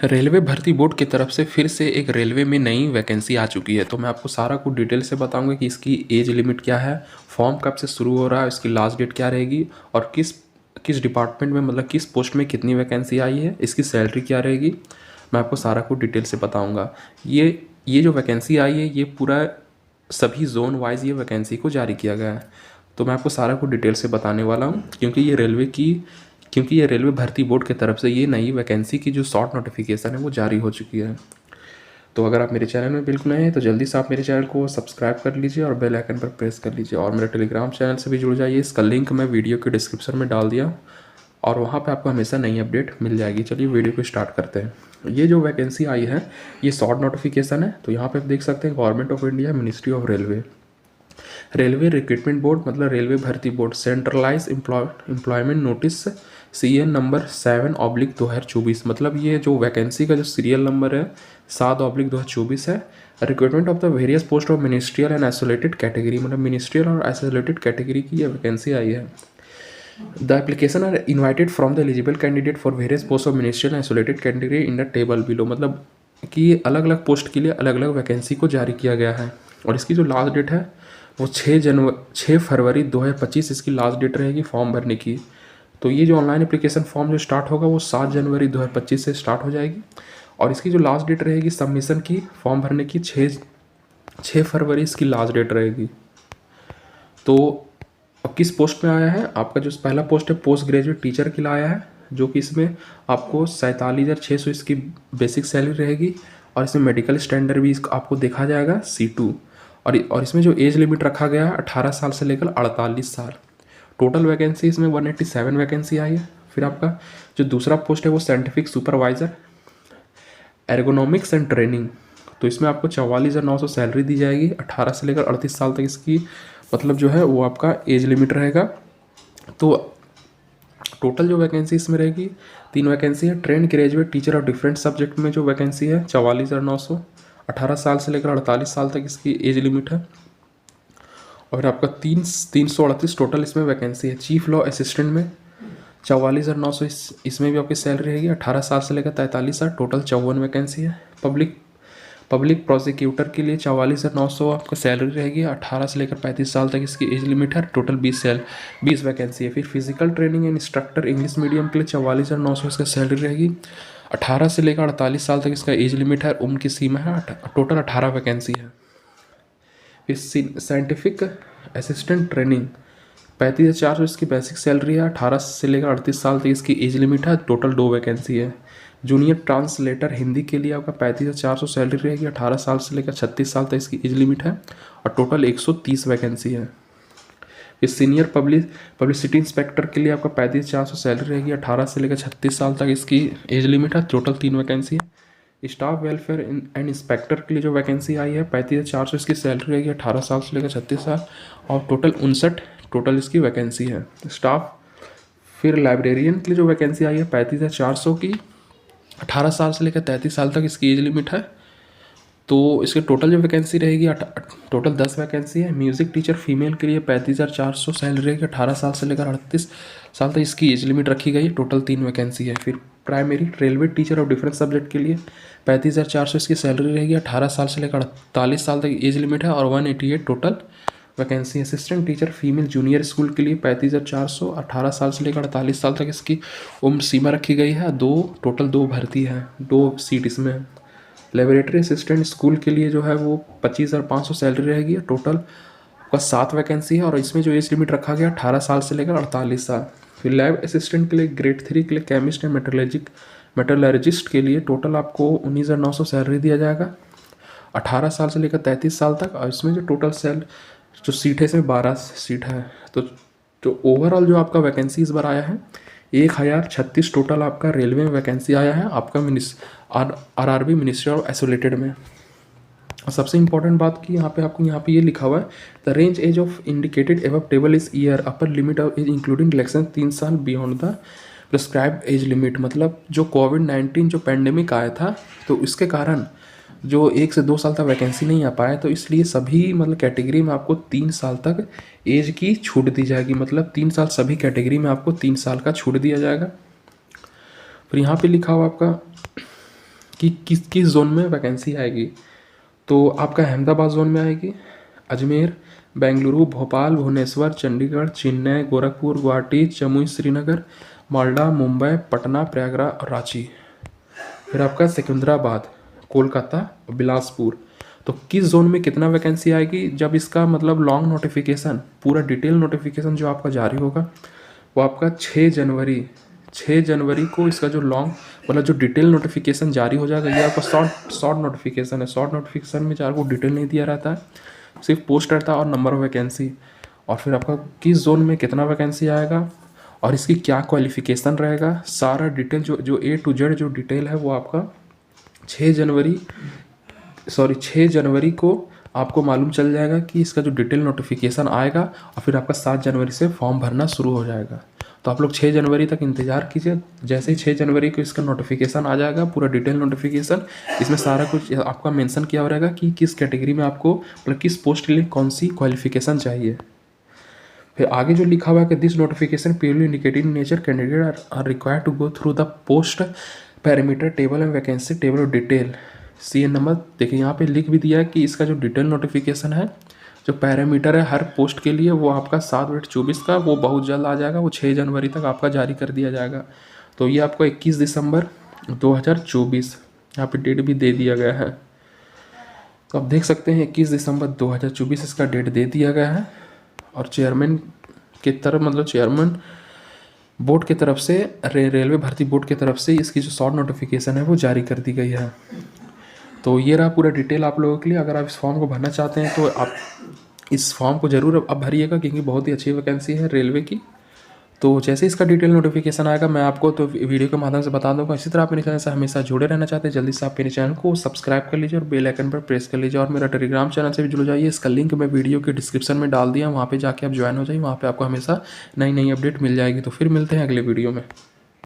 Railway भर्ती board की तरफ से फिर से एक रेलवे में नई वैकेंसी आ चुकी है। तो मैं आपको सारा कुछ डिटेल से बताऊंगा कि इसकी एज लिमिट क्या है, फॉर्म कब से शुरू हो रहा है, इसकी लास्ट डेट क्या रहेगी और किस किस डिपार्टमेंट में मतलब किस पोस्ट में कितनी वैकेंसी आई है, इसकी सैलरी क्या रहेगी। मैं आपको सारा कुछ डिटेल से बताऊँगा। ये जो वैकेंसी आई है ये पूरा सभी जोन वाइज ये वैकेंसी को जारी किया गया है। तो मैं आपको सारा कुछ डिटेल से बताने वाला हूँ क्योंकि ये रेलवे भर्ती बोर्ड की तरफ से ये नई वैकेंसी की जो शॉर्ट नोटिफिकेशन है वो जारी हो चुकी है। तो अगर आप मेरे चैनल में बिल्कुल नए हैं तो जल्दी से आप मेरे चैनल को सब्सक्राइब कर लीजिए और बेल आइकन पर प्रेस कर लीजिए और मेरे टेलीग्राम चैनल से भी जुड़ जाइए। इसका लिंक मैं वीडियो के डिस्क्रिप्शन में डाल दिया और वहाँ पे आपको हमेशा नई अपडेट मिल जाएगी। चलिए वीडियो को स्टार्ट करते हैं। ये जो वैकेंसी आई है ये शॉर्ट नोटिफिकेशन है। तो यहाँ पे आप देख सकते हैं government of India, ministry of railway recruitment board मतलब रेलवे भर्ती board, centralise employment notice CN number 7/2024। मतलब ये जो वैकेंसी का जो सीरियल नंबर है 7/2024 है। Recruitment of the various post of ministerial and isolated category, मतलब मिनिस्ट्रियल और आइसोलेटेड कैटेगरी की ये वैकेंसी आई है। The application are invited from the eligible candidate for various post of ministerial isolated category in the table below. मतलब कि अलग अलग पोस्ट के लिए अलग अलग वैकेंसी को जारी किया गया है और इसकी जो लास्ट डेट है वो 6 फरवरी 2025 इसकी लास्ट डेट रहेगी फॉर्म भरने की। तो ये जो ऑनलाइन एप्लीकेशन फॉर्म जो स्टार्ट होगा वो 7 जनवरी 2025 से स्टार्ट हो जाएगी और इसकी जो लास्ट डेट रहेगी सबमिशन की फॉर्म भरने की 6 फरवरी इसकी लास्ट डेट रहेगी। तो अब किस पोस्ट में आया है आपका, जो पहला पोस्ट है पोस्ट ग्रेजुएट टीचर के लिए आया है, जो कि इसमें आपको 47,600 इसकी बेसिक सैलरी रहेगी और इसमें मेडिकल स्टैंडर्ड भी आपको देखा जाएगा C2 और इसमें जो एज लिमिट रखा गया है 18 साल से लेकर 48 साल। टोटल वैकेंसी इसमें 187 वैकेंसी आई है। फिर आपका जो दूसरा पोस्ट है वो scientific supervisor ergonomics and training. तो इसमें आपको 44,900 सैलरी दी जाएगी। 18 से लेकर 38 साल तक इसकी मतलब जो है वो आपका एज लिमिट रहेगा। तो टोटल जो वैकेंसी इसमें रहेगी 3 वैकेंसी है। Trained graduate teacher of different subject में जो वैकेंसी है 44,900, 18 साल से लेकर 48 साल तक इसकी एज लिमिट है। और आपका 338 टोटल इसमें वैकेंसी है। चीफ लॉ असिस्टेंट में 44,900 इसमें भी आपकी सैलरी रहेगी। 18 साल से लेकर 43 साल, टोटल 54 वैकेंसी है। पब्लिक प्रोसिक्यूटर के लिए 44,900 आपका सैलरी रहेगी। 18 से लेकर 35 साल तक इसकी एज लिमिट है। टोटल 20 वैकेंसी है। फिर physical training and instructor English medium के लिए 44,900 इसका सैलरी रहेगी। 18 से लेकर 48 साल तक इसका एज लिमिट है, उम्र की सीमा है। टोटल 18 वैकेंसी है। फिर साइंटिफिक असिस्टेंट ट्रेनिंग 35,400 इसकी बेसिक सैलरी है। 18 से लेकर 38 साल तक इसकी एज लिमिट है। टोटल 2 वैकेंसी है। जूनियर ट्रांसलेटर हिंदी के लिए आपका 35,400 सैलरी रहेगी। 18 साल से लेकर 36 साल तक इसकी एज लिमिट है और टोटल 130 वैकेंसी है। फिर सीनियर पब्लिसिटी इंस्पेक्टर के लिए आपका 35,400 सैलरी रहेगी। 18 से लेकर 36 साल तक इसकी एज लिमिट है। टोटल 3 वैकेंसी है। स्टाफ वेलफेयर एंड इंस्पेक्टर के लिए जो वैकेंसी आई है 35,400 इसकी सैलरी रहेगी। 18 साल से लेकर 36 साल और टोटल 59 टोटल इसकी वैकेंसी है। स्टाफ फिर लाइब्रेरियन के लिए जो वैकेंसी आई है 35,400 की, 18 साल से लेकर 33 साल तक इसकी एज लिमिट है। तो इसके टोटल जो वैकेंसी रहेगी टोटल 10 वैकेंसी है। म्यूज़िक टीचर फीमेल के लिए 35,400 सैलरी रहेगी। 18 साल से लेकर 38 साल तक इसकी एज लिमिट रखी गई है। टोटल 3 वैकेंसी है। फिर primary railway teacher of different subject के लिए 35,400 इसकी सैलरी रहेगी। 18 साल से लेकर 48 साल तक एज लिमिट है और 188 total vacancy. Assistant teacher female junior school के लिए 35,400, 18 साल से लेकर 48 साल तक इसकी उम्र सीमा रखी गई है। टोटल 2 भर्ती है, 2 सीट इसमें है। लेबोरेटरी असिस्टेंट स्कूल के लिए जो है वो 25,500 सैलरी रहेगी। टोटल आपका 7 वैकेंसी है और इसमें जो एज लिमिट रखा गया 18 साल से लेकर 48 साल। फिर लैब असिस्टेंट के लिए ग्रेड 3 के लिए केमिस्ट एंड मेटलर्जिस्ट के लिए टोटल आपको 19,900 सैलरी दिया जाएगा। 18 साल से लेकर 33 साल तक और इसमें जो टोटल जो सीट है इसमें 12 सीट है। तो जो ओवरऑल जो आपका वैकेंसी इस बार आया है 1,036 टोटल आपका रेलवे में वैकेंसी आया है आपका RRB मिनिस्ट्री ऑफ आइसोलेटेड में। और सबसे इंपॉर्टेंट बात की यहाँ पे ये लिखा हुआ है the range age of indicated above table is year upper limit of age including election 3 साल beyond the prescribed age limit. मतलब जो कोविड-19 जो पैंडेमिक आया था तो इसके कारण जो 1 से 2 साल तक वैकेंसी नहीं आ पाया, तो इसलिए सभी मतलब कैटेगरी में आपको 3 साल तक एज की छूट दी जाएगी। मतलब 3 साल सभी कैटेगरी में आपको 3 साल का छूट दिया जाएगा। फिर यहाँ पे लिखा हुआ आपका कि किस किस जोन में वैकेंसी आएगी। तो आपका अहमदाबाद जोन में आएगी, अजमेर, बेंगलुरु, भोपाल, भुवनेश्वर, चंडीगढ़, चेन्नई, गोरखपुर, गुवाहाटी, जमुई, श्रीनगर, मालदा, मुंबई, पटना, प्रयागराज और रांची। फिर आपका सिकंदराबाद, कोलकाता और बिलासपुर। तो किस जोन में कितना वैकेंसी आएगी, जब इसका मतलब लॉन्ग नोटिफिकेशन, पूरा डिटेल नोटिफिकेशन जो आपका जारी होगा वो आपका 6 जनवरी को इसका जो लॉन्ग मतलब जो डिटेल नोटिफिकेशन जारी हो जाएगा। ये आपका शॉर्ट नोटिफिकेशन है। शॉर्ट नोटिफिकेशन में चार को डिटेल नहीं दिया रहता है, सिर्फ पोस्ट रहता है और नंबर ऑफ वैकेंसी, और फिर आपका किस जोन में कितना वैकेंसी आएगा और इसकी क्या क्वालिफिकेशन रहेगा, सारा डिटेल जो A to Z जो डिटेल है वो आपका 6 जनवरी को आपको मालूम चल जाएगा कि इसका जो डिटेल नोटिफिकेशन आएगा, और फिर आपका 7 जनवरी से फॉर्म भरना शुरू हो जाएगा। तो आप लोग 6 जनवरी तक इंतज़ार कीजिए। जैसे ही 6 जनवरी को इसका नोटिफिकेशन आ जाएगा, पूरा डिटेल नोटिफिकेशन, इसमें सारा कुछ आपका मेंशन किया रहेगा कि किस कैटेगरी में आपको मतलब किस पोस्ट के लिए कौन सी क्वालिफिकेशन चाहिए। फिर आगे जो लिखा हुआ है कि this notification purely indicating nature candidate are required to go through the post parameter table and vacancy table of detail CN number. देखिए यहाँ पे लिख भी दिया है कि इसका जो डिटेल नोटिफिकेशन है, जो पैरामीटर है हर पोस्ट के लिए, वो आपका 7/24 का वो बहुत जल्द आ जाएगा। वो 6 जनवरी तक आपका जारी कर दिया जाएगा। तो ये आपको 21 दिसंबर 2024 यहाँ पे डेट भी दे दिया गया है। तो आप देख सकते हैं 21 दिसंबर 2024 इसका डेट दे दिया गया है। और चेयरमैन की तरफ मतलब चेयरमैन बोर्ड की तरफ से रेलवे भर्ती बोर्ड की तरफ से इसकी जो शॉर्ट नोटिफिकेशन है वो जारी कर दी गई है। तो ये रहा पूरा डिटेल आप लोगों के लिए। अगर आप इस फॉर्म को भरना चाहते हैं तो आप इस फॉर्म को ज़रूर अब भरिएगा, क्योंकि बहुत ही अच्छी वैकेंसी है रेलवे की। तो जैसे इसका डिटेल नोटिफिकेशन आएगा मैं आपको तो वीडियो के माध्यम से बता दूंगा। इसी तरह आप मेरे चैनल से हमेशा जुड़े रहना चाहते हैं, जल्दी से आप मेरे चैनल को सब्सक्राइब कर लीजिए और बेल आइकन पर प्रेस कर लीजिए। और मेरा टेलीग्राम चैनल से भी जुड़ जाइए, इसका लिंक मैं वीडियो के डिस्क्रिप्शन में डाल दिया, वहाँ पे जाके आप ज्वाइन हो जाइए। वहाँ पे आपको हमेशा नई अपडेट मिल जाएगी। तो फिर मिलते हैं अगले वीडियो में।